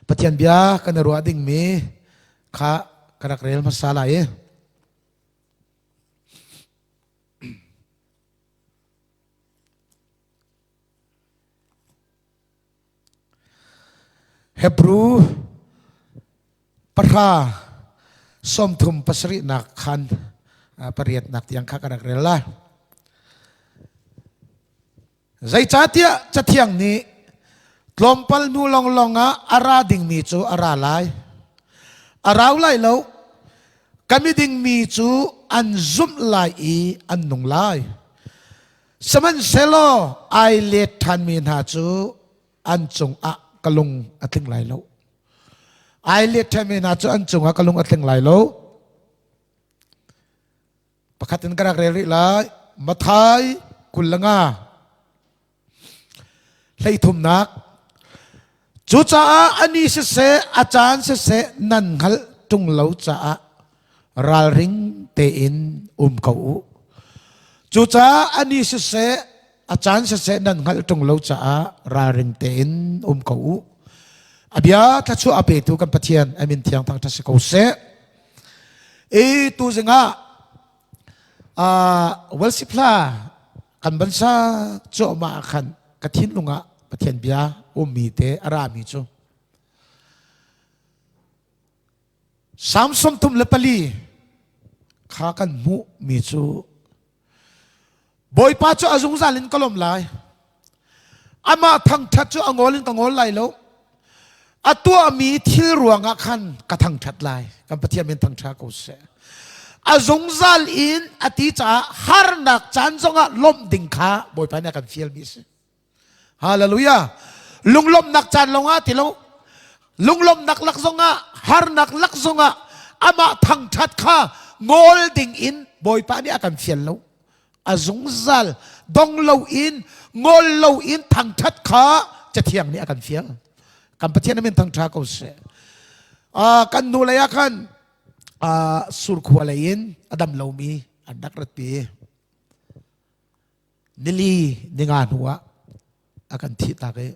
ปะเทียนเบียกันรัวดิ่งมีข้ากระดักเรลมาสาลายเฮบรูปะราสมทุมปัสรินักขันปริยัตินักยังข้ากระดักเรลละใจจัดยะจัดเที่ยงนี้ลมพัลนูลองลองอาราดิ่งมีจูอาราไลอาราวไลแล้วกำมิดิ่งมีจูอันซุ่มไลอันนุ่งไลสมันเซโลไอเลทันมีนาจูอันจงอะกลุงอัติงไลแล้วไอเลทันมีนาจูอันจงอะกลุงอัติงไลแล้วประคัตินกระดักเรลิไลมาไทยกุลงาเลยทุมนักจูจ้าอันนี้เสอาจารย์เสนันขัลจุงเหลาจ้าราริงเตอินเขาจูจ้าอันนี้เสอาจารย์เสนันขัลจุงเหลาจ้าราริงเตอินเขาอภิยาทัชวอาเปตุกันปะเทียนอามินเทียงทางทัศเขาเสตูจึงวัลสิพลากันบัญชาโจมาขันกฐินลุงปะเทียนเบียมีเตอารามิจูสามสมทุมเลปลีข้ากันมุมิจูบอยป้าจูอาจุงซาลินกลมไลอามาทั้งทัดจูอังโอลินกังโอลไลแล้วอาตัวมีที่รวงอาคันกระทั่งทัดไลกันปะเทียนเป็นทั้งชากุเสอาจุงซาลินอติจ่าฮาร์นักจันทรงลมดิ่งขาบอยป้าเนี่ยกันเฟียลมิสฮาเลลูยาลุงลมนักจันลงติโลลุงลมนักลักซงฮาร์นักลักซงอามาทั้งทัดข้างอลดิ่งอินบอยป้าเนี่ยกันเฟียลแล้วอาจุงซาลดงเลวอินงอลเลวอินทั้งทัดข้าจะเที่ยงเนี่ยกันเฟียลกันปะเทียนนั้นทั้งชาเขาเสกันนูเลยกันสุรขวาเลยอินอดัมเลวมีอันนักรัตปีนิลีนิงานหัวakan thita ke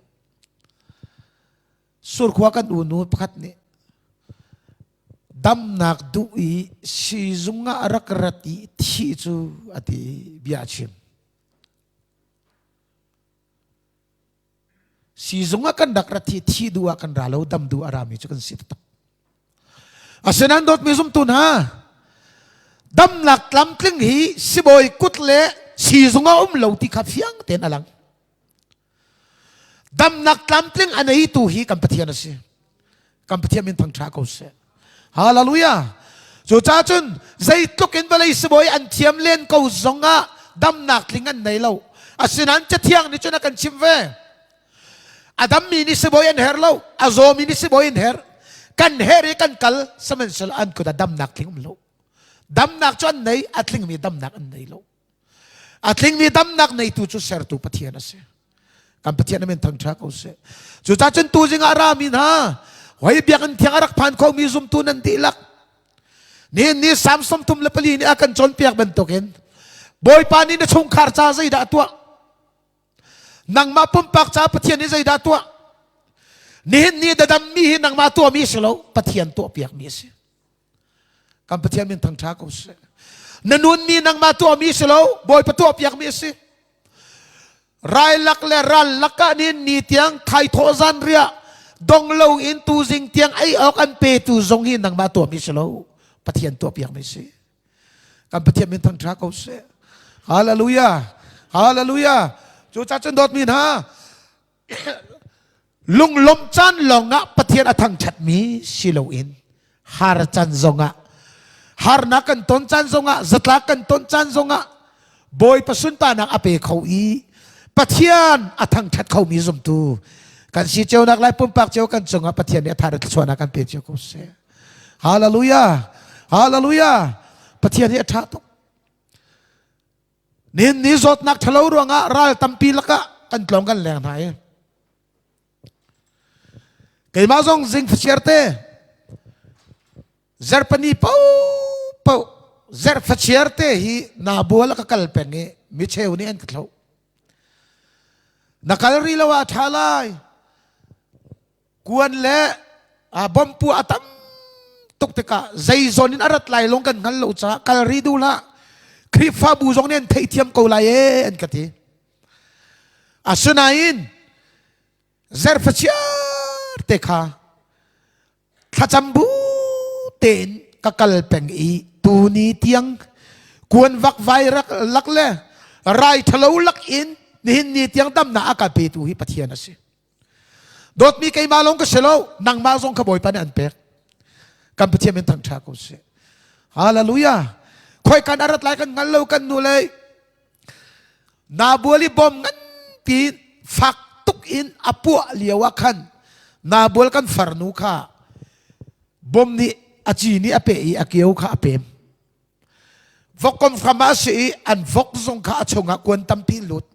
sur khwa kan unu pakhat ni dam nak du I si zunga arakrati thi chu ati biachim si zunga kan dakrati thi du akan ralo dam du arami chu kan sit tak asenan dot mizum tun ha dam nak lam tling hi siboi kutle si zunga lo ti khaphiang ten alangดำนักลำตลิงอันนี้ตูฮีกัมปะเทียนสิกัมปะเทียนเป็นทางชาเขาเสฮาเลลูยาจู่จ้าจุนใจตุกินไปเลยสบอยอันเทียมเล่นเขาจงดำนักลิงอันไหนเล่าอาศินันจะเที่ยงนี่จุนักกันชิมเวอดัมมีนิสบอยอันเฮร์เล่าอาโซมีนิสบอยอันเฮร์กันเฮร์กันกัลสมันสลอันกุดดำนักลิงเล่าดำนักจุนไหนอัตลิงมีดำนักอันไหนเล่าอัตลิงมีดำนักในตูจุเสร์ตูปะเทียนสิกันปะเทียนนั้นทั้งชาเขาเสจู่จ้าจนตูจิงอารามินฮะไว้เบียกันเที่ยงรักพันเขามีซุมตูนันตีลักนี่สามสมทุมเลปลีนี่อากันจนเปียกเป็นตกินบอยปานี่นะชงคาร์จ้าใจด่าตัวนังมาปุ่มปากจ้าปะเทียนนี่ใจด่าตัวนี่เดดัมมีนังมาตัวมีสิโลปะเทียนตัวเปียกมีสิกันปะเทียนนั้นทั้งชาเขาเสนันมีนังมาตัวมีสิโลบอยปะตัวเปียกมีสิรายลักและรันลักกันนี่เตียงไทยโทซันเรียดงเลวอินตูจิงเตียงไอออกอันเปตูจงหินนังมาตัวมิสโลปะเทียนตัวเปียกไม่ใช่กันปะเทียนเป็นทางชาเขาเสฮาเลลูยาฮาเลลูยาจูจ่าจันดอดมีนะลุงลมจันลงปะเทียนอทังชัดมีสิโลอินฮาร์จันจงฮาร์นักันต้นจันจงจัตลักกันต้นจันจงบอยประสุนตานักอเปเขาอีปะเทียนอทังชัดเขามีสมตูกันสีเจ้านักไล่ปุ่มปากเจ้ากันจงปะเทียนเนี่ยทารุณชวนากันเป็นเจ้าเขาเสฮาเลลูยาฮาเลลูยาปะเทียนเนี่ยทัดนี่จดนักทะเลาะรัวงะรัลตัมปีละกะกันกลองกันแรงไทยเกี่ยมาจงจิงฟิเชอร์เต้เซอร์ปนีเป้าเซอร์ฟิเชอร์เต้ฮีนาบัวละกะกัลเป็งเงมิเชวนี่อันกลาวนักการีละว่าทลายกวนเละ บอมปัวตั้มตุกตะกะใจจนินอารัดไหลลงกันงั้นเราจะกัลรีดูละคริปฟ้าบูจงเนี่ยเทียเทียมกูไลเอ็นกันทีสุนัยน์เซอร์ฟเชียร์เตค่ะถ้าจำบูเต็นกักลเป็งอีตูนี้เตียงกวนวักไวรักลักเล่ไรทะเลลักอินนี่เตียงตั้มหน้าอากาศเปตูฮิปัทยานะสิโดดมีใครมาลงก็เสลานังมาส่งขบอยปานอันเป็กกันปัทยาเป็นทางชากุเสฮาเลลูยาคอยกันอารัดไลกันงั้นเรากันนู่เลยนาบัวลิบอมงั้นปีฝักตุกอินอปัวเลียวขันนาบัวกันฟาร์นูค่ะบอมนี่อาจีนี่อเปย์อาเกียวค่ะอเปมวกกมฟามาสีอันวกซงค่ะชงกวนตัมพิลุด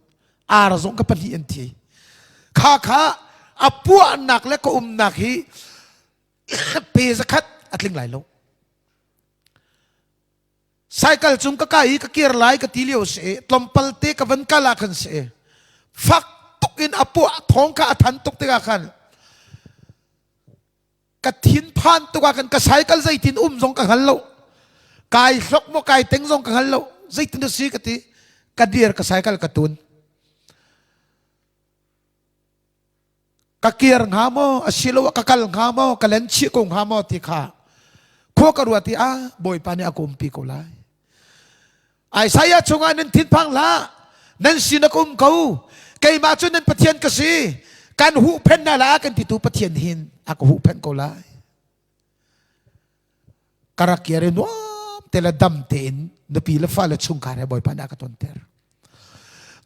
อาร์ซงกับปนีอันทีค่ะอปัวหนักและก็หนักฮีเปย์สักขัดอัดลิงไหลโลไซเคิลจุ่มก็กายก็เกียร์ไหลก็ตีเลียวเสตลมพัลเตก็วันกาลาคันเสฟักตุกินอปัวท้องก็ทันตุกติกาคันกะทินพันตัวกันกะไซเคิลใจทินซงกันฮัลโลกายสกโมกายเต็งซงกันฮัลโลใจทินสีกติกะเดียร์กะไซเคิลกะตุนกะเกียร์งาโมอสิโลกะกัลงาโมกะเลนชิกงงาโมติขาขั้วกระวัติบอยปานี่อากุมปีโกไลไอ้สายชงานันทินพังละนั่นสินักุมเขาไกมาจุนันปะเทียนกษีการหูเพนนาลากันติตูปะเทียนหินอากูหูเพนโกไลการะเกียร์นัวเตละดำเต็นนปีละฟ้าละชุงการให้บอยปานี่อาตุนเตอร์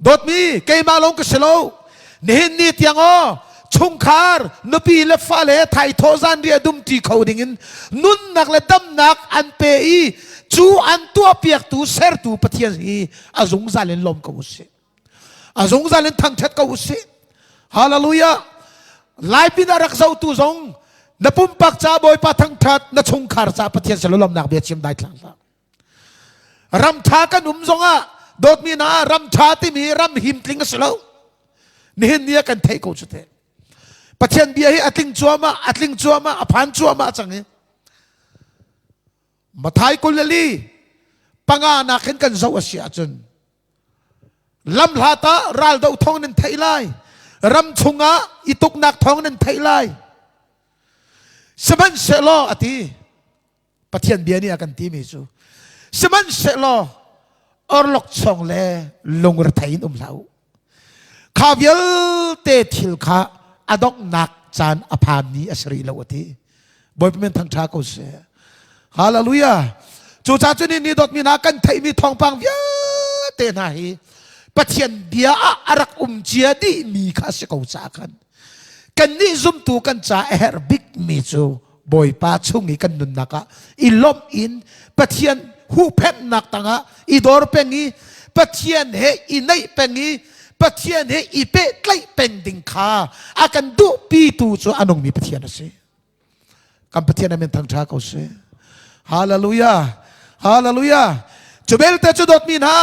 ดดมีไกมาลงกษีโลเนินนิดยังชงคาร์นบีเลฟ้าเลไทยทอซันเรียดุมตีเขาดิ่งนุนนักเลดำนักอันเปย์จูอันตัวเปียกตูเซอร์ตูปะเทียนฮีอาจงซาเลนลมกับอุสอาจงซาเลนทั้งชัดกับอุสฮาเลลูยาไลปินารักเจ้าตูจงนปุ่มปักจ้าบอยปะทั้งชัดนชงคาร์จ้าปะเทียนเสลลมนักเบียดชิมได้ทั้งละรำชากันจงโดดมีนารำชาที่มีรำหิมตลิงเสลนี่เนียกันเทกูสุดเทปะเทียนเบียให้อัดลิงจัวมาอภันจัวมาจังเงมาไทยกุลลีปังอานักเห็นกันเจ้าเสียจนลำลาตารัลดาวทองนั้นไทยไลรำชงะอิตุกนักทองนั้นไทยไลสมันเสลออติปะเทียนเบียนี่อากันทีมิจูสมันเสลออร์ลกชงเลลงรถไทยนุ่มเหลาข้าเวลเตทิลข้าอดอกนักจานอภามนี้อสรีลาวตีบอยเป็นทางชาโกเสฮาเลลูยาจูจ่าจุนี่นี่ดอกมีนักกันไทยมีทองปังเยอะเตน่าฮีปะเทียนเบียอารักเจียดีมีข้าศึกเอาจากกันนี่ซุ่มตูกันจ่าเอร์บิกมีจูบอยป้าชุ่งอีกันนุนนักอีลมอินปะเทียนหูเพนนักตังอีดอร์เป็งอีปะเทียนเฮอีไนเป็งอีปะเทียนเฮอีเปตไลเป็นดิงคาอากันดูปีตูจูอันงมีปะเทียนนะสิกันปะเทียนนั้นเป็นทางชาเขาสิฮาเลลูยาฮาเลลูยาจูเบลเตจูดอดมีนา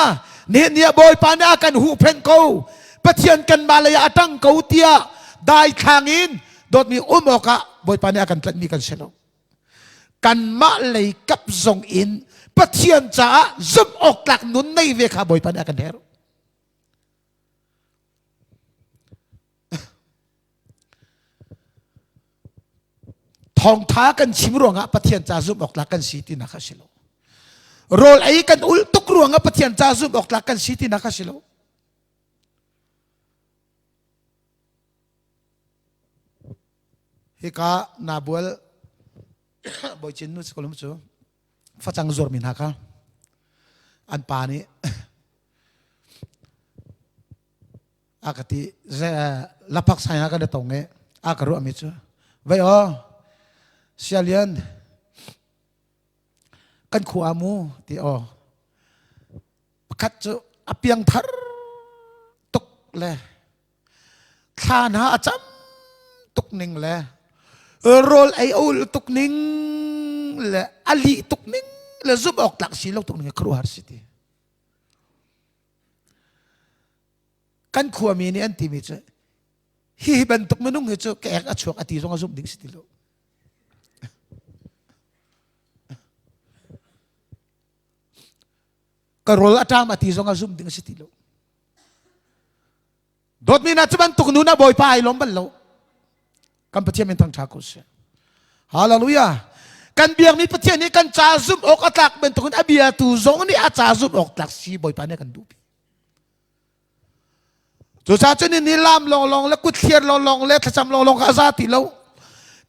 เนี่ยบอยปานากันหูเพนเขาปะเทียนกันมาเลยอาตั้งเขาเตียได้ทางอินดอดมีโอกะบอยปานากันมีกันเสลกันมาเลยกับทรงอินปะเทียนจ้าซุ่มออกหลักนุนในเวคาบอยปานากันเทรทองท้ากันชิมรวงปะเทียนจ้าซุ่มออกหลักกันสีตินักสิโลโรลไอ้กันอุลตุกรวงปะเทียนจ้าซุ่มออกหลักกันสีตินักสิโลฮิกานาบัวลบอยจินนุสกุลมุจูฟัจังจอร์มินฮักอันปานี้อากติเจลับพักสายฮักกันตรงเงอากรู้อมิจูไว้อ๋อเชียเลียนกันขวามูที่อ๋อคัดจูอเปียงทาร์ตุกเลยทานหาจำตุกนิ่งเลยโรลไอโอลตุกนิ่งเลยอลีตุกนิ่งเลยซุบออกหลักสีโลตุกนิ่งครัวฮาร์สิตีกันขวามีนี่อันที่มีเจฮิบันตุกมนุงเจแกอัดชวกอติจงอาซุบดิ้งสิติโล karol atam ati zong azum ding sitilo dot mi na chuban tuk nu na boy pa ai lom bal lo kan pathian min thang tha ko se hallelujah kan biang ni pathian ni kan cha zum ok atlak ben tukun abia tu zong ni a cha zum ok tlak si boy pa ne kan dupi chu cha chu ni lam long long le kut thier long long le thacham long long ka za ti lo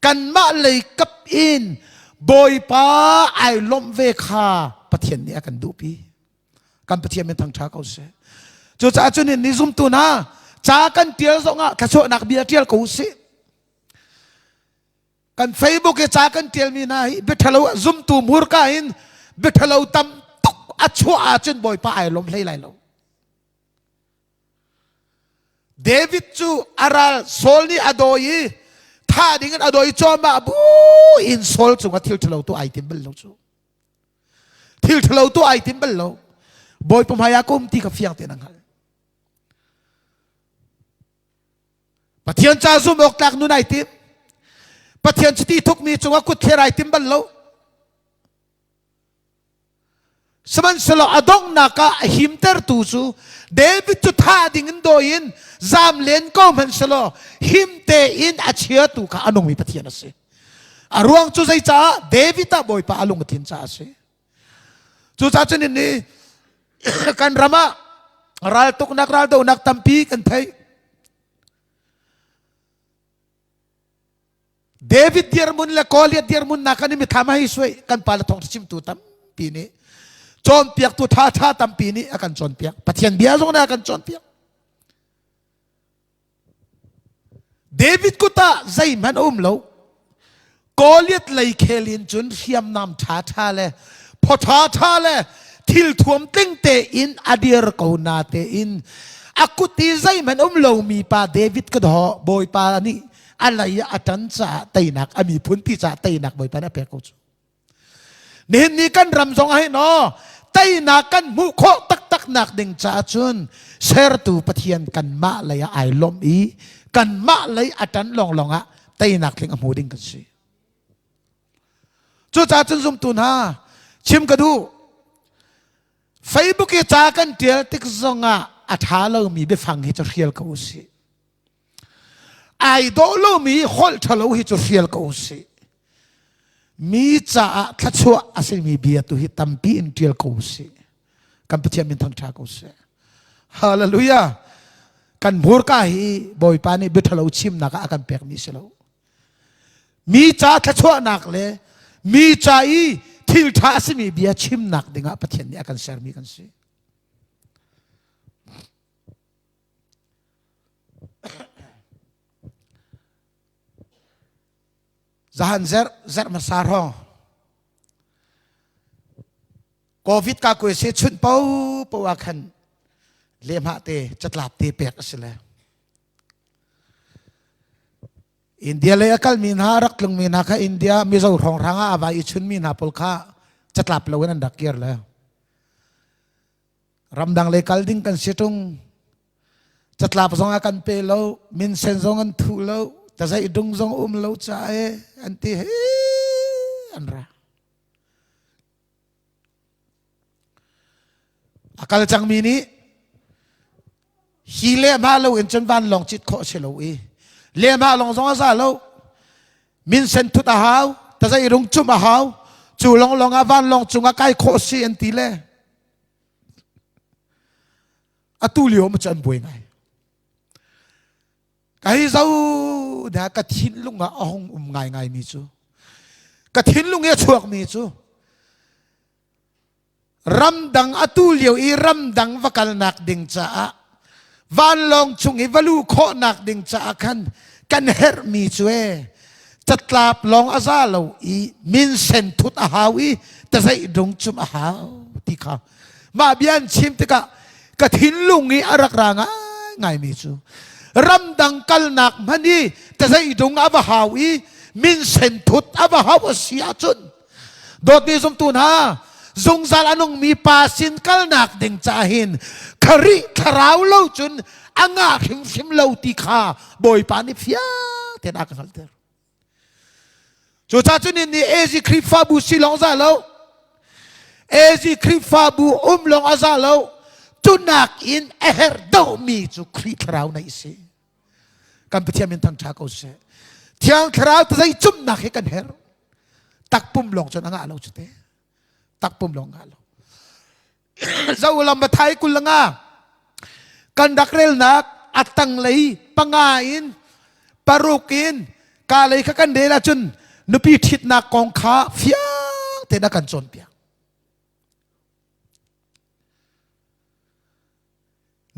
kan ma lei kap in boy pa ai lom ve kha pathian ni kan dupi kan pathian min thang tha ko se chu cha chu ni zum tu na cha kan tiel zonga khaso nak bia tiel ko se kan Facebook ke cha kan tiel mi na bethalo zum tu mur ka in bethalo tam tok achu a chen boy pa ai lom hlei lai lo David chu aral sol ni adoi tha ding adoi choma bu in sol chu thil thalo tu item bel lo chu thil thalo tu item bel lo boy pum haya kum ti ka fiang te nang hal pathian cha zum ok tak nu nai tim pathian chiti thuk mi chunga kut therai tim bal lo saman selo adong naka himter tu chu David chu tha ding doin zam len ko man selo himte in achia tu ka anong mi pathian ase aruang chu zai cha David ta boy pa alung thin cha ase chu cha chen ni kan rama ral tuk nak ral do nak tampi kan thai David diarmun la Goliath diarmun na kan mi thama hi soi kan pala thong chim tu tam pi ni chon piak tu tha tha tam pi ni akan chon piak pathian bia zong na akan chon piak David ko ta zai man lo Goliath lai khelin chun hiam nam tha tha le pho tha le thil thuam tling te in adir ko na te in akuti zai man lo mi pa David ko do boy pa ni alay atan sa tainak ami punti sa tainak boy pana peko chu nin ni kan ramzong ai no tainak kan mu kho tak tak nak ding cha chun ser tu pathian kan ma laya ai lom i kan ma lay atan long longa tainak ling amu ding kan si chu cha chun zum tu na chim ka du Facebook e cha kan tel tik zonga athalo mi be phang hi cha riel ka usi ai do lo mi hol thalo hi chu riel ko se mi cha thachua ase mi bia tu hi tampi in tiel ko se kan pathian min thang tha ko se hallelujah kan bur ka hi boy pa ni bithalo chim na ka akan pek mi se lo mi cha thachua nak le mi cha i thil tha ase mi bia chim nak dinga pathian ni akan ser mi kan se zahan zer masar ho covid ka ko se chun pau pau akhan lem ha te chatlap te pek asle India le akal min ha rak lung min ha ka India mi zo rong ranga ava I chun min ha pol kha chatlap lo nan dak yer la ramdang le kal ding kan situng chatlap zong akan pe lo min sen zong an thu lo ta sai dung zong lo cha e anti he anra akal chang mi ni hi le ma lo in chen van long chit kho se lo e le ma long zong za lo min sen thu ta hau ta sai dung chu ma hau chu long long a van long chunga kai kho si anti le atulio ma chan boi ngai kai zau da ka thin lunga ahong ngai ngai mi chu ka thin lung e chuak mi chu ramdang atulio I ramdang vakal nak ding cha van long chung I valu kho nak ding cha kan her mi chu e chatlap long azalo I min sen thut a hawi ta sai dong chum a haw ti kha ma bian chim te ka thin lung I arak ranga ngai mi chu ramdang kal nak mani ta sai dung ava hawi min sen thut ava haw sia chun dot ni zum tu na zung zal anong mi pasin kal nak ding chahin khari kharau lo chun anga khim khim lo ti kha boy pa ni phia ten ak halter chu cha chun ni ezi khri fa bu si long za lo เอจิคริฟาบูลงอาซาโลจุนักอินเอร์ดอมีจุคริคราวในสิกันไปเทียมเป็นทางชาเขาเสเที่ยงคราวแต่ใจจุ่มนักให้กันเฮรตักปุ่มลงจนอ่างเราจุดเตตักปุ่มลงอ่างเราเจ้าลำบะไทยกุลงากันดักเรลนักอัตตังเลยปังอินปารุกินกาเลยกันเดลจนนุปีทิดนักกองขาฟิยเตนักกันจนเปีย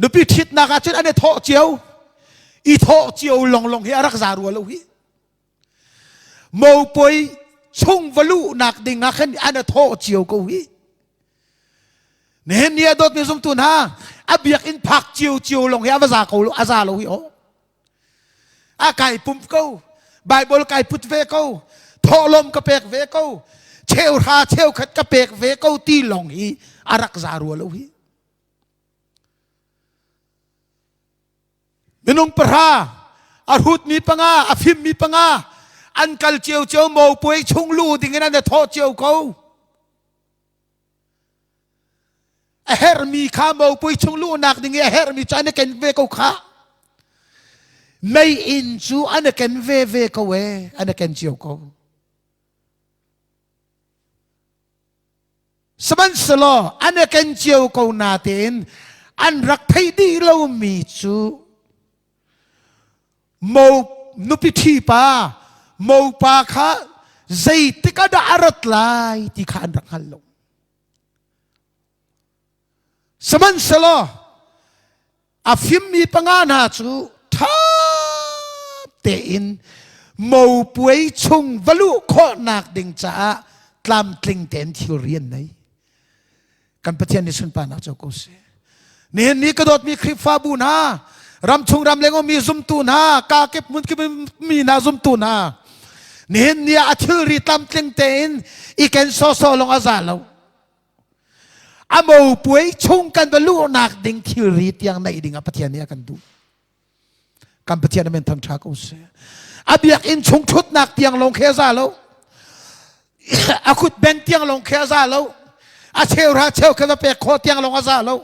นุปีทิดนักจนอันนี้โถเจียวอีโถเจียวลงเฮียรักษารัวลูฮีโมป่วยช่งวลูนักดิ่งขันอันนี้โถเจียวกูฮีเนี่ยเนี่ยโดดมีสมตุนฮะอับยักอินผักเจียวลงเฮียภาษาเขาอาซาลูฮีโออาไก่ปุ่มกูไบเบิลไก่พุทธเวกูโถลมกระเปกเวกูเชลราเชลขัดกระเปกเวกูตีลงฮีอารักษารัวลูฮีมินุงปราอารุดมีปังอาอภิมมีปังอาอันกัลเจียวโมป่วยชงลูดิ่งนั้นเนี่ยโทษเจียวเขาเฮรมีข้าโมป่วยชงลูนักดิ่งเฮรมีใจเนี่ยเกินเวเขาข้าไม่อินจูอันเนี่ยเกินเวเขาเวอันเนี่ยเกินเจียวเขาสมันสโลอันเนี่ยเกินเจียวเขานาเตนอันรักไทยดีเรามีจูโมนุปิธีปาโมปาคะใจติกาดาอารัตไลที่ข้ารักฮัลโหลสมันสโลอาฟิมมีปังอานาจูท้าเตอินโมป่วยชงวลุโคนักดิงจ้าตามกลิ่งเต็นที่เรียนในกันปะเทียนในสุนปานาเจ้ากุศลเนี่ยนี่กระโดดมีคลิปฟาบูนารำชงรำเลงมีซุมตูนากาเก็บมุนกิบมีนาซุมตูนาเนี่ยเนี่ยอัจฉริตามกลิ่งเต็นอีกแกนโซลงอาซาเราอาโมป่วยชงกันวลุนักดิงที่เรียนในดิ่งปะเทียนเนี่ยกันดูกันปะเทียนนั้นเป็นทางชากุศลอาบียกอินชงชุดนักเตียงลงเคซาแล้วอาคุดเบนเตียงลงเคซาแล้วอาเชลราเชลกันไปโคเตียงลงอาซาแล้ว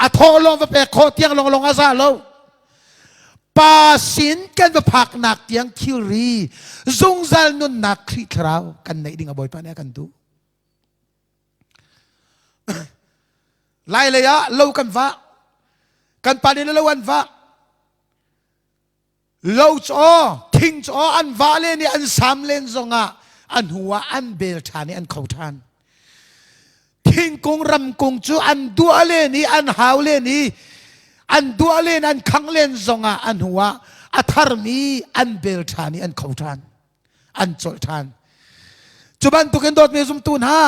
อาทอลงไปโคเตียงลงอาซาแล้วปาสินกันไปผักหนักเตียงคิรีซงซัลนุนนักคริคราวกันในดิ่งบ่อยปานนี้กันดูไล่เลยอะเล่ากันว่ากันปานนี้เล่ากันว่าเล่าจ้อทิ้งจ้ออันว่าเลนี่อันสามเลนซงะอันหัวอันเบลชานี่อันเขาทานทิ้งกงรำกงจูอันดัวเลนี่อันหาวเลนี่อันดัวเลนอันขังเลนซงะอันหัวอัทารมีอันเบลชานี่อันเขาทานอันโจทานจุบันตุกันโดดมีสมตูนฮะ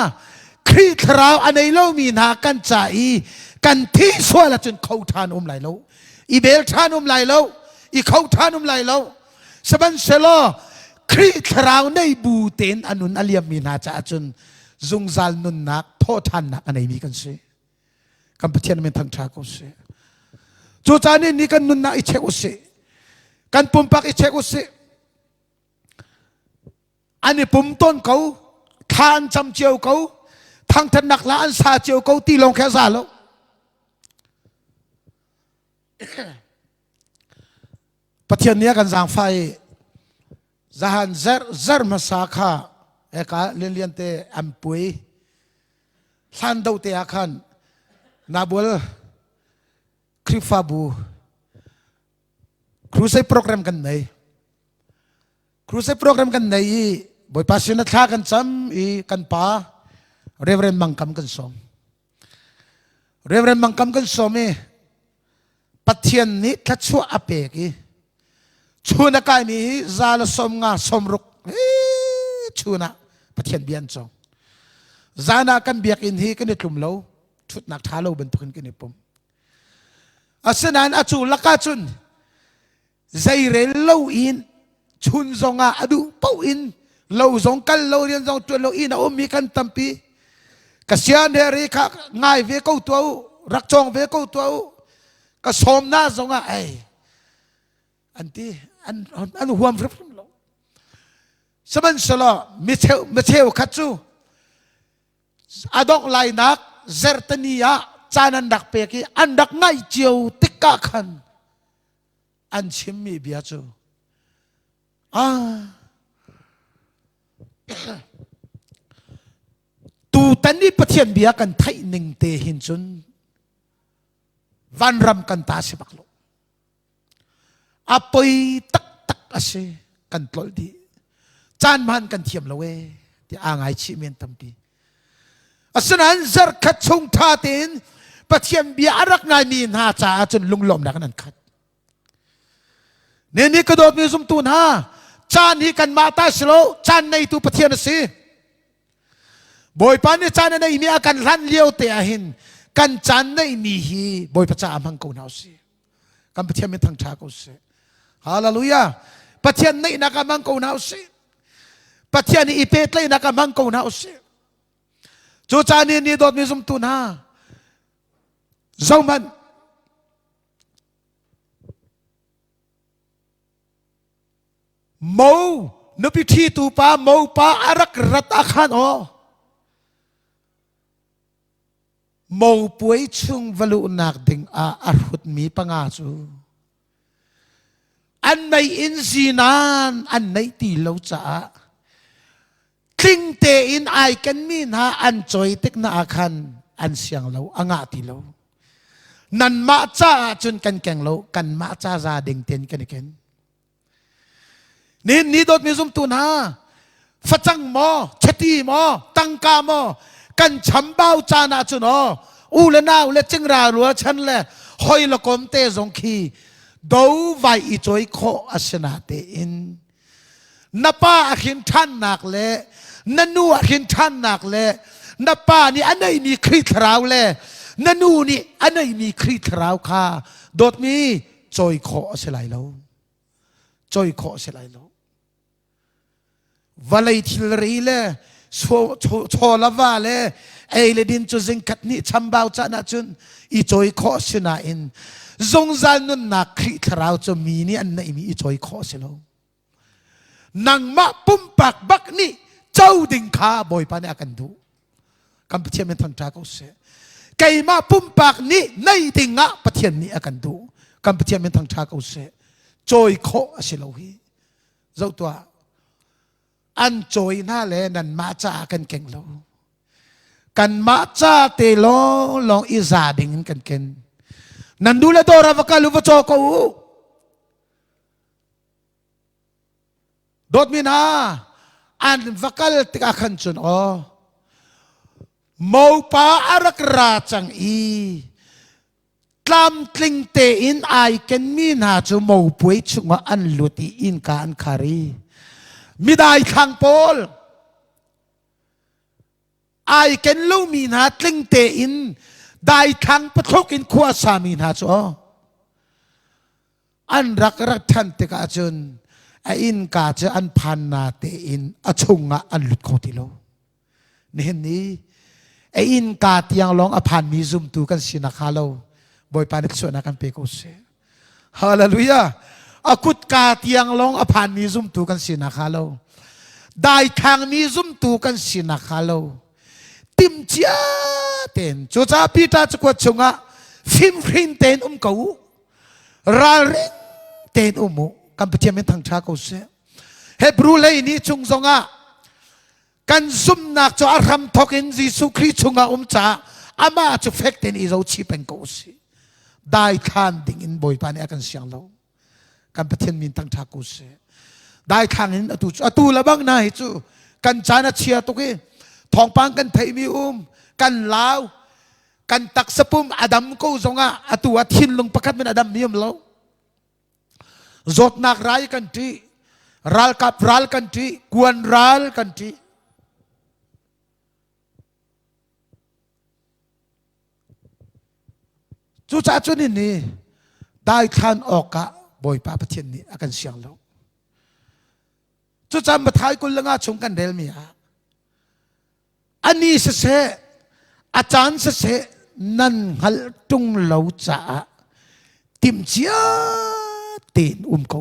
ครีคราวอันในเล่ามีนากันใจกันที่สวยละจนเขาทานไหลเล่าอีเบลชานไหลเล่าอีเขาทานไหลเล่าสบันเซโลครีคราวในบูเตนอนุนอเลียมีนาจะจนจงซัลนุนนักโทษทันนักอันไหนมีกันเสียกันประเทศมันทั้งชาติเสียจูจานี่นี่กันนุนนักอิเชกุเสียกันปุ่มปักอิเชกุเสียอันนี้ปุ่มต้นเขาทานจำเจียวเขาทางถนักละอันซาเจียวเขาตีลงแค่ซาแล้วประเทศนี้กันสร้างไฟจะหันเซอร์มาสาขาเอกาเลียนเตอัมปุยสันดาวเตอาคันนาบุลคริฟาบูครูใช้โปรแกรมกันไหนครูใช้โปรแกรมกันไหนบ่อยภาษาหน้ากันซ้ำอีกันป้าเรเวรนมังคัมกันสมเรเวรนมังคัมกันสมประเทศนี้ทัดชัวอเปกีชูนักการนี้ซาลสมงาสมรุกชูนักประเทศเบียนจงซานากันเบียกอินฮีกันในกลุ่มเราชุดนักท้าเราเป็นทุนกันในปุ่มอาสนันอาจูลักาจุนใจเรลเราอินชุนจงอาอดูเป้าอินเราจงกันเราเรียนจงตัวเราอินเอามีกันตั้มปีกษยานเฮริกะง่ายเวกูตัวรักจงเวกูตัวก็สมน้าจงอาไออันที่อันห่วงฟรึ้งเราสมันสละมิเชลคัตจู adok lai nak zertania chanan dak peki andak ngai chiu tikka khan an chim mi bia chu tu tani pathian bia kan thai ning te hin chun van ram kan ta se baklo apoi tak tak ase kan tlol di chan man kan thiam lawe ti angai chi men tampi asanan zar khat chung tha tin pathian bia arak ngai mi na cha chun lunglom na kan khat ne ni ka dot mi zum tu na chan hi kan mata slo chan nei tu pathian ase boy pan ni chan nei mi akan lan lieu te a hin kan chan nei mi hi boy pacha amang ko nau si kan pathian mi thang tha ko se hallelujah pathian nei na ka mang ko nau si pathian ni ipet lai na ka mang ko nau si chu chan ni dot mi zum tu na zoman mo no pi thi tu pa mo pa arak rat akhan o mo puai chung valu nak ding a arhut mi panga chu an mai in zinan an nei ti lo cha kling te in ai kan mi na an choi tek na akhan an siang lo anga ti lo nan ma cha chun kan keng lo kan ma cha za ding ten kan ken ni dot mi zum tu na phachang mo chati mo tangka mo kan chambao cha na chu no u le na u le ching ra ru chan le hoi la kom te zong khi do vai i choi kho asana te in napa akhin than nak le nanu akhin than nak le napa ni anai ni khri thrau le nanu ni anai ni khri thrau kha dot mi choi kho aselai lo choi kho aselai lo valai thil ri le cho la va le ai le din chu jing khat ni chambao cha na chun i choi kho sina in zong zal nun na khri thrau chu mi ni an nei mi i choi kho selo nang ma pum pak bak ni chau ding kha boy pa ne akan du kam pathian men thang ta ko se kai ma pum pak ni nei dinga pathian ni akan du kam pathian men thang ta ko se choi kho asilo hi zo to an choi na le nan ma cha kan keng lo kan ma cha te lo long i za ding kan ken nan du le do ra va ka lu va cho ko dot mi na an vakal tika khan chun o mo pa arak ra chang i tlam tling te in ai ken mi na chu mo pui chunga an luti in ka an khari midai khang pol ai ken lo mi na tling te in dai khang pathok in khwa sa mi na chu an rak rak than te ka chun a in ka che an phan na te in a chunga an lut kho ti lo nen ni a in ka tiang long a phan mi zum tu kan sina kha lo boy pa ni chu na kan pe ko se hallelujah akut ka tiang long a phan mi zum tu kan sina kha lo dai khang mi zum tu kan sina kha lo tim chia ten chu cha pi ta chu ko chunga phim phrin ten ko ra ring ten mu kam pathian men thang tha ko se hebru le ni chung zonga kan zum nak cho aram thokin jisu christ chunga cha ama chu fek ten i zo chi pen ko se dai khan ding in boy pa ne akan siang lo kam pathian min thang tha ko se dai khan in atu labang na hi chu kan chana chia to ke thong pang kan thai mi kan lao kan tak sapum adam ko zonga atu athin lung pakat men adam mium lo zot nak rai kan ti ral kap ral kan ti kuan ral kan ti chu cha chu ni dai khan oka boy pa pathian ni akan siang lo chu cha ma thai kul langa chung kan del mi a ani se achan se nan hal tung lo cha tim chia ten ko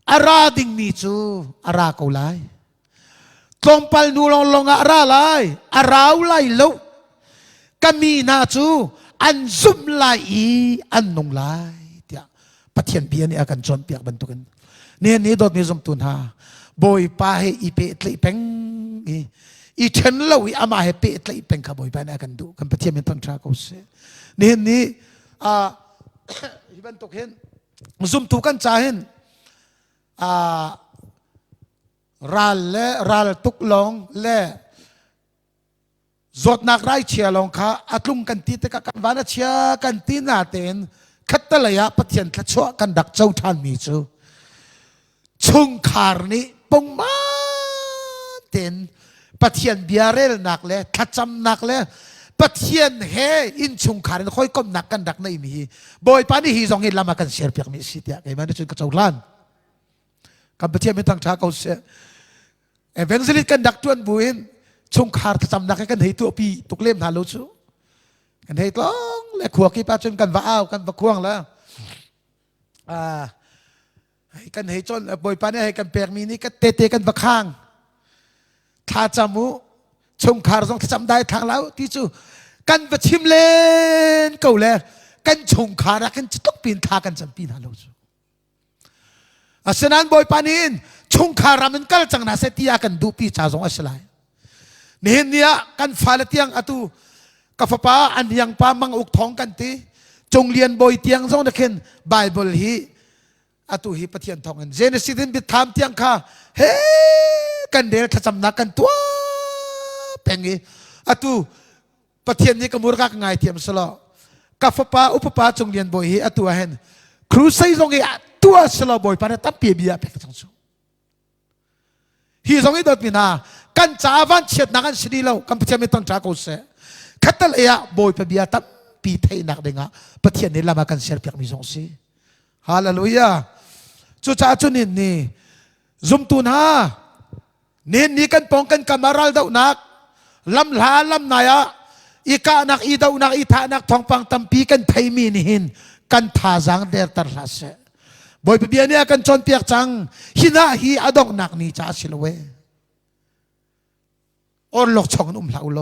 ara ding mi chu ara ko lai ตรงปัลนูลองลงอะไรอาราวไลโลก็มีนาจูอันซุมไลอันนงไลเดียปะเทียนเบียนี่อากันจนเปียกบรรทุกันเนี่ยนี่โดดมีสมตุนหาบอยป้าให้อีเปตเลยเป็งอีเชนเลวอามาให้เปตเลยเป็งขบอยไปนี่อากันดูกันปะเทียนเป็นตั้งชาเขาเสียเนี่ยนี่บรรทุกเห็นซุมตุกันจ่าเห็นรัลตุกลงเล่จดนักไรเชียลงค่ะอัตลุงกันตีแต่กันวันเชียกันตีนาเต็นขัดตะเลยะปะเทียนขัดชัวกันดักเจ้าท่านมีจูชุงคาร์นี่ปงมาเต็นปะเทียนเบียร์เรลนักเลยขัดจำนักเลยปะเทียนเฮอินชุงคาร์นี่ค่อยก้มนักกันดักในมีบอยปานี่ฮีซองเห็นลามากันเสียเปียกมีสิทธิ์ยังไงมันจะกระเจ้าล้านกับปะเทียนไม่ตั้งช้าเขาเสียเอเวนซิลิกันดักจวนบุญชงคาร์จำนักกันให้ตัวปีตุกเล่มทารุชูกันให้ต้องและขวกีป้าจนกันว่าอ้าวกันประควงแล้วให้กันให้จนบอยปานี่ให้กันเปียกมีนี่ก็เตะกันประข้างท่าจมูชงคาร์ต้องจำได้ทางแล้วที่จูกันประชิมเล่นเก่าแล้วกันชงคาร์กันจะต้องปีนท่ากันจำปีนทารุชูฉะนั้นบอยปานินชงคารามันก็จังนาเสตียกันดูปีชาสงอัศลัยเนี่ยกันฟาเลตียงอตุกับฟ้าอันยังปามังอุกท้องกันทีจงเรียนบอยเตียงสงนักเขียนไบเบิลฮีอตุฮีปะเทียนทองกันเจเนซิสบิดถามเตียงค่ะเฮ้กันเดลขจำนักกันตัวเป็นงี้อตุปะเทียนนี้ก็มุรกักไงเทียมสละกับฟ้าอุปปาจงเรียนบอยฮีอตุเห็นครูใส่ตรงนี้ตัวสละบอยปานตั้มเปียเบียเป็นจังสูฮีตรงนี้โดดมีนากันจ้าวันเฉียดนักกันสิดีแล้วกันประเทศไม่ต้องจ้ากูเสียขัดตะเลยะบอยเปียตั้มปีไทยนักเด้งะประเทศนี้ละมากันเสียเปียกมีสงสีฮาเลลูยาจุจ้าจุนินนี่ซุมตุนฮาเน้นนี่กันปองกันกำมารัลดาวนักลำลาลำนายะอีกานักอีดาวนักอีท่านักทองปังตั้มปีกันไทยมีนี่หินกันท่าจังเดร์ตร์ลาเสบอยเปียเนี่ยกันจนเปียกจังหินาฮีอดอกนักนี่จ้าสิลเวอรลกชงนุ่มเหลาโล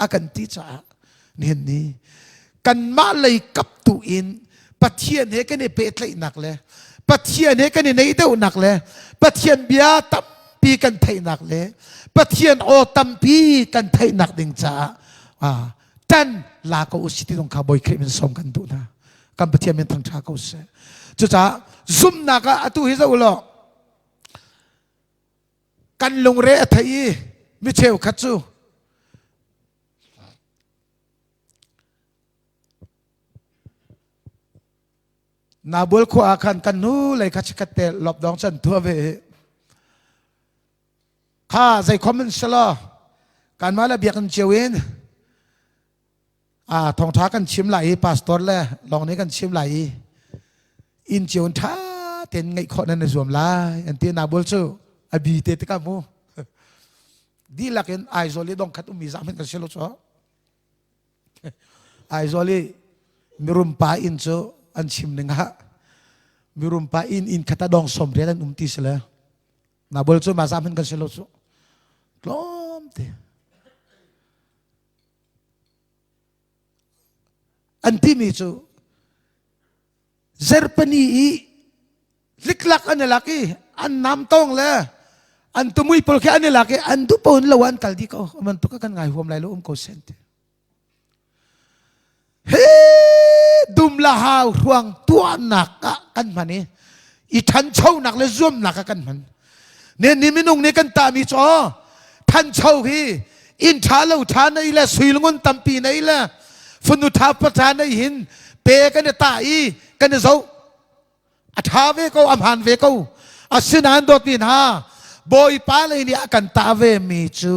อากันที่จ้านี่กันมาเลยกับตุอินปัทเทียนเฮกันเนี่ยเปตเลยนักเลยปัทเทียนเฮกันเนี่ยในเดานักเลยปัทเทียนเบียตัมปีกันไทยนักเลยปัทเทียนโอตัมปีกันไทยนักดึงจ้าท่านลาก็อุสิติตรงข้าบอยคริมินสมกันดูนะกันปัทเทียนเป็นทางชาเขาเสียจ้าซุ่มนักอะตุฮิซาอุลกันลงเรือไทยมิเชลคัตซูนาบุลขวาคันกันนู้เลยคัดคัดเตะหลบดองฉันทั่วไปข้าใจคอมเมนต์สลอการมาแล้วเบียกันเชียวินทองท้ากันชิมไหลพาสตอร์เลยลองนี้กันชิมไหลอินเจียวท้าเต็นไงคนนั้นในส่วนลายอันที่นาบุลซูอบีเตติกามูดีลักเห็นไอโซลีดงขัดมีสามเป็นกันเชลโซไอโซลีมีรุมปาอินโซอันชิมหนึ่งฮะมีรุมปาอินขัดดองสมเรียนตีเสลนาบุลซูมาสามเป็นกันเชลโซกลมเตอันที่มีโซเซอร์ปนีลิกลักอันlaki an nam tong le an tumui pol ke an laki an du pon lawan kaldi ko man to kan ngai hom lai lo ko sente he dum la ha ruang tua nak kan mani i than chau nak le zoom nak kan man ne ni minung ne kan ta mi cho than chau hi in tha lo tha nei la sui lungon tampi nei la funu tha pa tha nei hin pe kan ta i kan zoท้าเวก็อภันเวก็อาศินันโดดินฮะบอยป้าเลยนี่อากันตาเวมีจู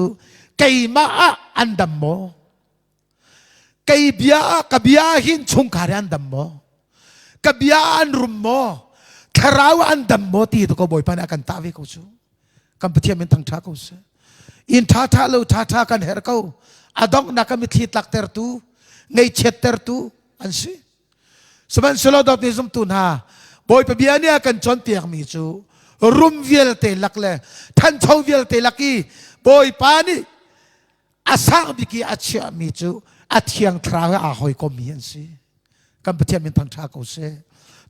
ไก่มาอันดัมโมไก่เบียกับเบียหินชงคารันดัมโมกับเบียอันรุมโมคาราวอันดัมโมตีตัวก็บอยป้าเนี่ยอากันตาเวก็จูกันเพื่อมันทั้งชาก็เสอินท่าเราท่ากันเฮร์ก็อดองนักมิตรลักเตอร์ตูไงเช็ดเตอร์ตูอันสิสมัยสโลดอติซุมตุนฮะบอยเปียเนี่ยกันจนเปียกมีจู รุมเวลเตลักเลยท่านเช่าเวลเตลักีบอยปานี่อาสาบิกีอาเชียมีจูอาเทียงทราอาหอยก็มีอันสิกันประเทศมันทางชาเขาเส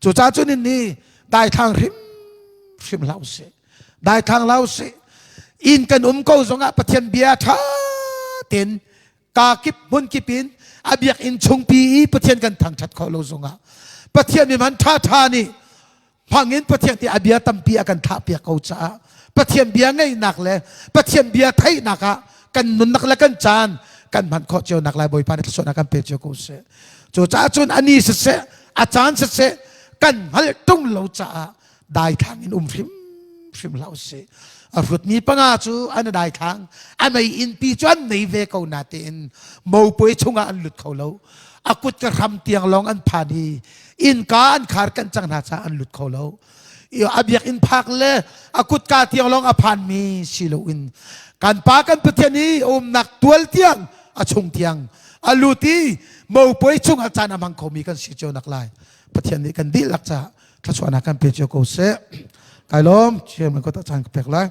จูจ้าจุนนี่ได้ทางริมเล่าเสได้ทางเล่าเสอินกันเขาสงะประเทศเบียท่าเต็นกากิบมุนกิบินอาเบียกอินชงปีประเทศกันทางชัดเขาเราสงะประเทศนี้มันท่านี่พังเงินประเทศที่อาเบียตั้มปีกันท่าเปียเขาจ้าประเทศเบียง่ายหนักเลยประเทศเบียไทยหนักอะกันนุนนักละกันจานกันมันข้อเจ้านักลายบอยปานที่ส่วนนักการเปเจ้ากูเสจูจ้าจุนอันนี้เสอาจารย์เสกันฮัลตุ้งเราจ้าได้ทางอินริมเราเสรุดมีปังอาจูอันได้ทางอันไม่อินปีจวนในเวกเอานาเตนมอป่วยชงอันหลุดเขาเราอากุดกระทำเตียงลองอันผ่านดีอินการขาดกันจังนาจาอันหลุดเขาเราอาเบียกอินพักเลยอากุดกาเตียงลองอผ่านมีชิโลอินการปากันประเทศนี้หนักตัวเตียงอาชงเตียงอาลูตีมอป่วยชงอาจารย์มังคมีกันสิเจ้านักลายประเทศนี้กันดีลักษะถ้าชวนนักการเปเจ้ากูเสกายล้มเชื่อมันก็ต้องจานเปกเลย